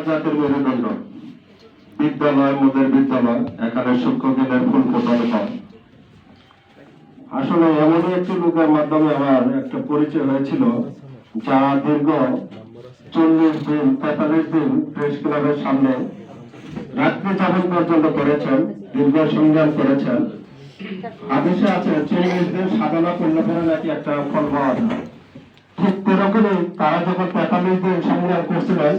জাতির মেরুদণ্ড বিদ্যালয় মোদের বিদ্যালয় এখানে শিক্ষকের ফুল ফোটানো হয়। আসলে এমনই একটি লোকের মাধ্যমে আমার একটা পরিচয় হয়েছিল, যা দীর্ঘ 40 দিন 43 দিন প্রেস ক্লাবের সামনে রাত্রি যাপন পর্যন্ত করেছেন, দীর্ঘ সংগ্রাম করেছেন। আদেশে আছে 40 দিন সাধনা করলে পরে নাকি একটা ফল পাওয়া যায়। ঠিক তেরকমই তারা যখন 43 দিন সংগ্রাম করছিলেন,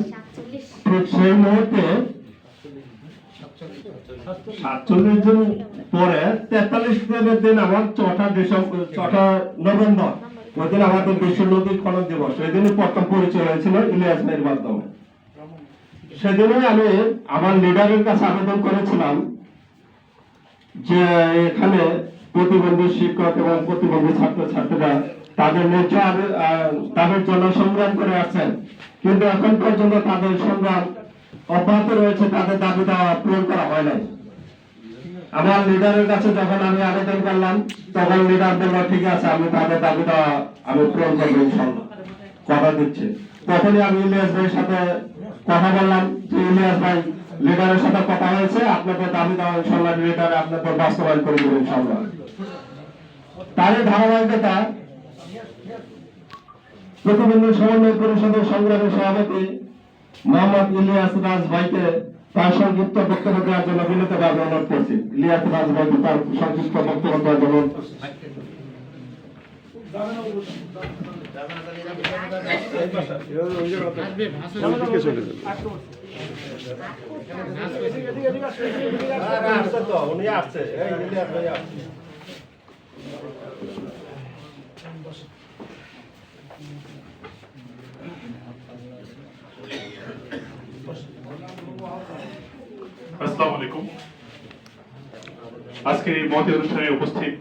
ঠিক সেই মুহূর্তে 47 দিন পরে 43 দিনের দিন আমার 4 নভেম্বর, ওই দিন আমাদের বিশ্ব নদী খনন দিবস। ওই দিনই প্রথম পরিচয় হয়েছিল ইলিয়াস ভাইয়ের মাধ্যমে। সেদিনই আমি আমার লিডারের কাছে আবেদন করেছিলাম যে এখানে প্রতিবন্ধী শিক্ষক এবং প্রতিবন্ধী ছাত্রছাত্রীরা তাদের তাদের জন্য সংগ্রাম করে আসছেন, কিন্তু এখন পর্যন্ত তাদের সংগ্রাম অব্যাহত রয়েছে, তাদের দাবি দেওয়া পূরণ করা হয় নাই। আমার লিডারের কাছে যখন আমি আবেদন করলাম, তখন লিডার বলল ঠিক আছে, আমি তাদের দাবি দেওয়া আমি পূরণ করবো ইনশাল্লাহ, কথা দিচ্ছি। তখনই আমি ইলিয়াস ভাইয়ের সাথে কথা বললাম যে ইলিয়াস ভাই, লিডারের সাথে কথা হয়েছে, আপনাদের দাবি দেওয়া ইনশাল্লাহ লিডার আপনাদের বাস্তবায়ন করে দেবে ইনশাল্লাহ। তারই ধারাবাহিকতা প্রতিবন্ধী সমন্বয় পরিষদের সংগ্রামী সভাপতি মোহাম্মদ ইলিয়াস রাজ ভাইকে তার সংক্ষিপ্ত বক্তব্য দেওয়ার জন্য বিনীতভাবে অনুরোধ করছি। ইলিয়াস রাজ ভাইকে তার সংক্ষিপ্ত বক্তব্য দেওয়ার জন্য উনি আসছে। আসসালামু আলাইকুম। আজকের এই মহতী অনুষ্ঠানে উপস্থিত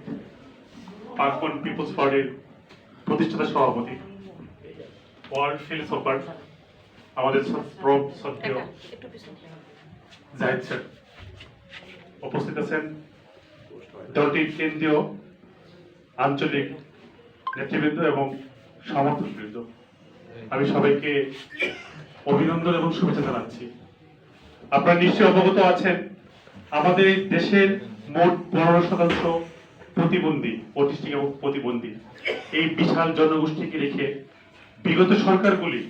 পাকবন পিপলস পার্টির প্রতিষ্ঠাতা সভাপতি, ওয়ার্ল্ড ফিলোসফার, আমাদের শ্রদ্ধেয় জাহিদ স্যার উপস্থিত আছেন, দলটির কেন্দ্রীয় আঞ্চলিক নেতৃবৃন্দ এবং সমর্থকবৃন্দ, আমি সবাইকে অভিনন্দন এবং শুভেচ্ছা জানাচ্ছি। আপনারা নিশ্চয়ই অবগত আছেন, আমাদের দেশের মোট 15% প্রতিবন্ধী, অটিস্টিক এবং প্রতিবন্ধী। এই বিশাল জনগোষ্ঠীকে রেখে বিগত সরকারগুলি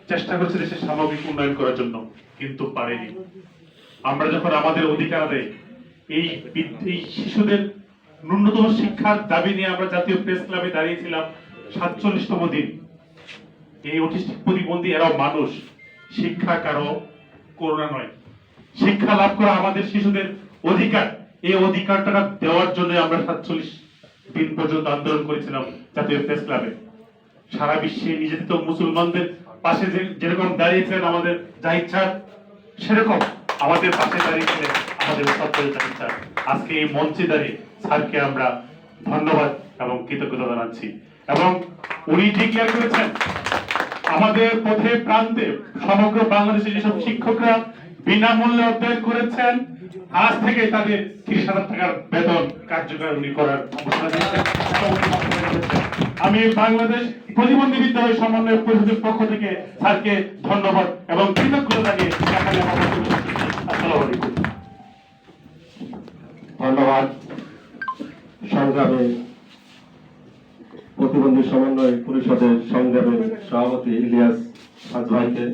চেষ্টা করেছে দেশের সামগ্রিক উন্নয়ন করার জন্য, কিন্তু পারেনি। আমরা যখন আমাদের অধিকার আদায়, এই শিশুদের ন্যূনতম শিক্ষার দাবি নিয়ে আমরা জাতীয় প্রেস ক্লাবে দাঁড়িয়েছিলাম 47তম দিন। এই অটিস্টিক প্রতিবন্ধী এরাও মানুষ, শিক্ষা কারো করোনা নয়। শিক্ষা লাভ করা আমাদের শিশুদের অধিকার, এই অধিকারটা দেওয়ার জন্য আমরা 47 দিন পর্যন্ত আন্দোলন করেছিলাম জাতীয় প্রেস ক্লাবে। সারা বিশ্বে নির্যাতিত মুসলমানদের পাশে যেরকম দাঁড়িয়েছিলেন আমাদের জাহিদ স্যার, সেরকম আমাদের পাশে দাঁড়িয়েছিলেন আমাদের জাহিদ স্যার। আজকে এই মঞ্চে দাঁড়িয়ে স্যারকে আমরা ধন্যবাদ এবং কৃতজ্ঞতা জানাচ্ছি। এবং উনি ডিক্লেয়ার করেছেন আমাদের পথে প্রান্তে সমগ্র বাংলাদেশে যেসব শিক্ষকরা বিনামূল্যে অধ্যয়ন করেছেন, আজ থেকে তাদের 30,000 টাকার বেতন কার্যকরী করার ঘোষণা দিয়েছেন। আমি বাংলাদেশ প্রতিবন্ধী বিদ্যালয় সমন্বয় পরিষদের পক্ষ থেকে স্যারকে ধন্যবাদ এবং কৃতজ্ঞতা জানিয়ে এখানে আসসালামু আলাইকুম। ধন্যবাদ সংগ্রামী প্রতিবন্ধী সমন্বয় পরিষদের সংগ্রামী সভাপতি ইলিয়াস রাজ ভাইকে।